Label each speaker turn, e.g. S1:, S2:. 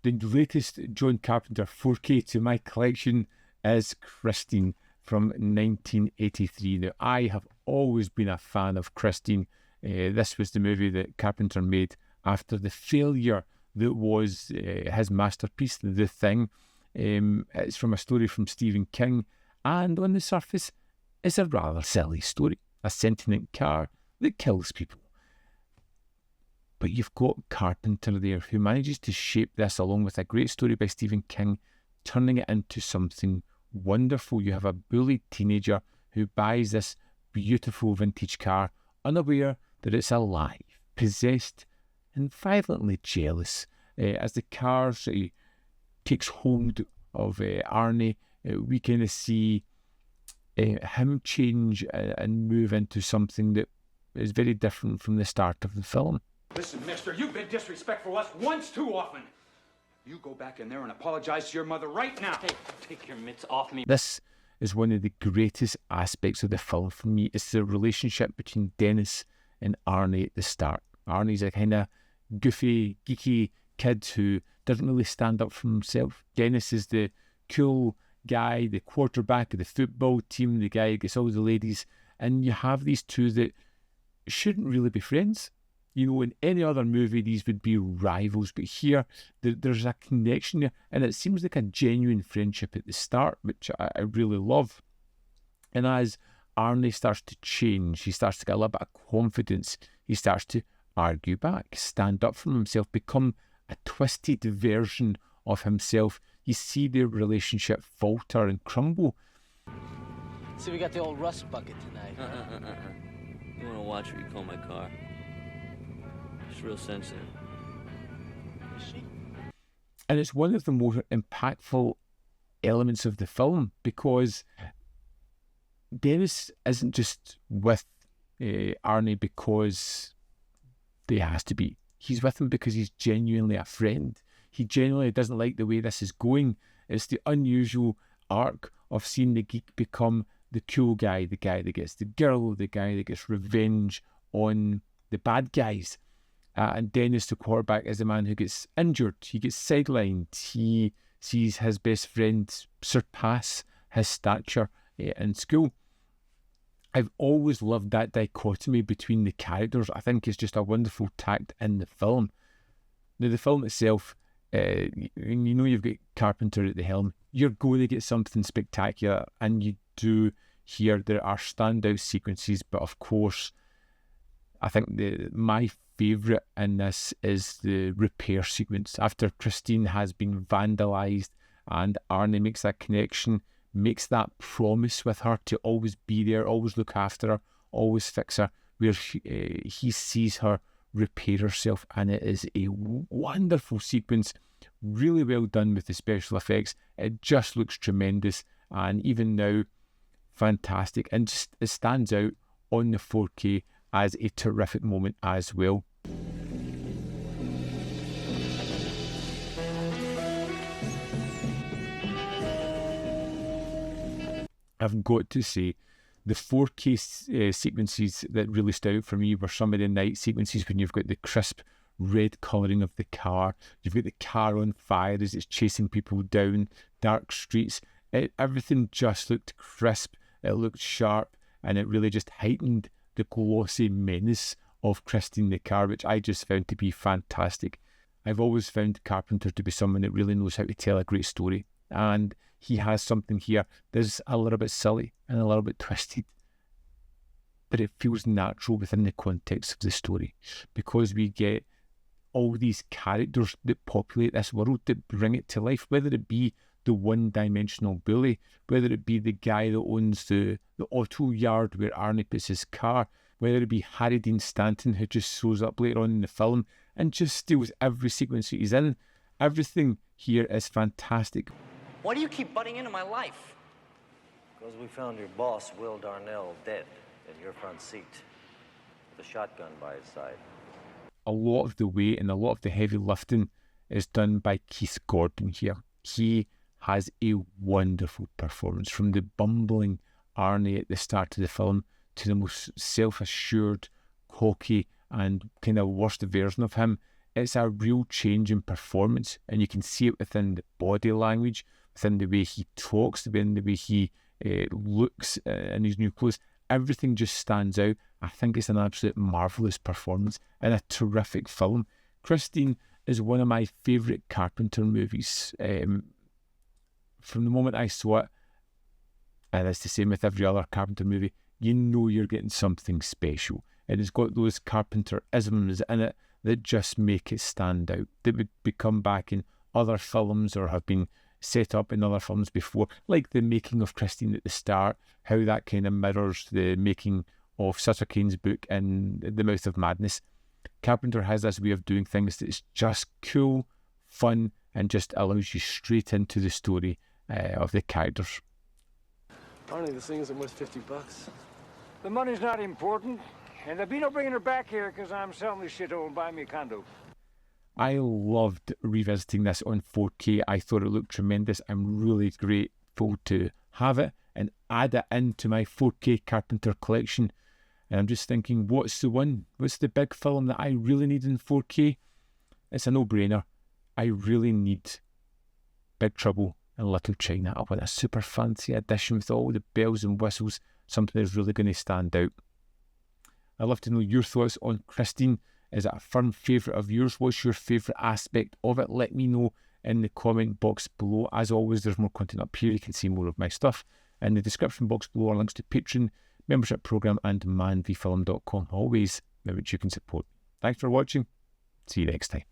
S1: The latest John Carpenter 4K to my collection is Christine from 1983. Now, I have always been a fan of Christine. This was the movie that Carpenter made after the failure that was his masterpiece, The Thing. It's from a story from Stephen King, and on the surface, it's a rather silly story. A sentient car that kills people. But you've got Carpenter there who manages to shape this along with a great story by Stephen King, turning it into something wonderful. You have a bullied teenager who buys this beautiful vintage car, unaware that it's alive, possessed and violently jealous. As the car takes hold of Arnie, we kind of see him change and move into something that is very different from the start of the film.
S2: Listen, mister, you've been disrespectful to us once too often. You go back in there and apologize to your mother right now.
S3: Hey, take your mitts off me.
S1: This is one of the greatest aspects of the film for me. It's the relationship between Dennis and Arnie at the start. Arnie's a kind of goofy, geeky kid who doesn't really stand up for himself. Dennis is the cool guy, the quarterback of the football team, the guy who gets all the ladies. And you have these two that shouldn't really be friends. You know, in any other movie, these would be rivals. But here, there's a connection there. And it seems like a genuine friendship at the start, which I really love. And as Arnie starts to change, he starts to get a little bit of confidence. He starts to argue back, stand up for himself, become a twisted version of himself. You see their relationship falter and crumble.
S3: See, we got the old rust bucket tonight.
S4: You want to watch her recall my car? She's real sensitive.
S3: Is she?
S1: And it's one of the more impactful elements of the film because Dennis isn't just with Arnie because he has to be. He's with him because he's genuinely a friend. He genuinely doesn't like the way this is going. It's the unusual arc of seeing the geek become the cool guy, the guy that gets the girl, the guy that gets revenge on the bad guys. And Dennis, the quarterback, is the man who gets injured. He gets sidelined. He sees his best friend surpass his stature in school. I've always loved that dichotomy between the characters. I think it's just a wonderful tact in the film. Now, the film itself, you know you've got Carpenter at the helm. You're going to get something spectacular, and you do here. There are standout sequences, but of course, I think my favourite in this is the repair sequence. After Christine has been vandalised and Arnie makes that connection, makes that promise with her to always be there, always look after her, always fix her, where he sees her repair herself, and it is a wonderful sequence, really well done with the special effects. It just looks tremendous, and even now, fantastic, and just it stands out on the 4K as a terrific moment as well. I've got to say, the 4K sequences that really stood out for me were some of the night sequences when you've got the crisp red colouring of the car, you've got the car on fire as it's chasing people down dark streets. Everything just looked crisp, it looked sharp, and it really just heightened the glossy menace of Christine the car, which I just found to be fantastic. I've always found Carpenter to be someone that really knows how to tell a great story, and he has something here that's a little bit silly and a little bit twisted, but it feels natural within the context of the story, because we get all these characters that populate this world, that bring it to life, whether it be the one-dimensional bully, whether it be the guy that owns the auto yard where Arnie puts his car, whether it be Harry Dean Stanton, who just shows up later on in the film and just steals every sequence that he's in. Everything here is fantastic.
S3: Why do you keep butting into my life?
S5: Because we found your boss, Will Darnell, dead in your front seat with a shotgun by his side.
S1: A lot of the weight and a lot of the heavy lifting is done by Keith Gordon here. He has a wonderful performance, from the bumbling Arnie at the start of the film to the most self-assured, cocky and kind of worst version of him it's a real change in performance, and you can see it within the body language, within the way he talks, within the way he looks in his new clothes. Everything just stands out. I think it's an absolute marvellous performance and a terrific film. Christine is one of my favourite Carpenter movies. From the moment I saw it, and it's the same with every other Carpenter movie, you know you're getting something special. And it's got those Carpenter-isms in it that just make it stand out, that would become back in other films or have been set up in other films before, like the making of Christine at the start, how that kind of mirrors the making of Sutter Kane's book in The Mouth of Madness. Carpenter has this way of doing things that is just cool, fun, and just allows you straight into the story of the characters.
S6: Arnie, this thing isn't worth $50.
S7: The money's not important, and there'll be no bringing her back here because I'm selling this shit over and buying me a condo.
S1: I loved revisiting this on 4K. I thought it looked tremendous. I'm really grateful to have it and add it into my 4K Carpenter collection. And I'm just thinking, what's the one? What's the big film that I really need in 4K? It's a no-brainer. I really need Big Trouble in Little China. I want a super fancy edition with all the bells and whistles, something that's really going to stand out. I'd love to know your thoughts on Christine. Is it a firm favourite of yours? What's your favourite aspect of it? Let me know in the comment box below. As always, there's more content up here. You can see more of my stuff. In the description box below are links to Patreon, membership programme and manvfilm.com. Always, which you can support. Thanks for watching. See you next time.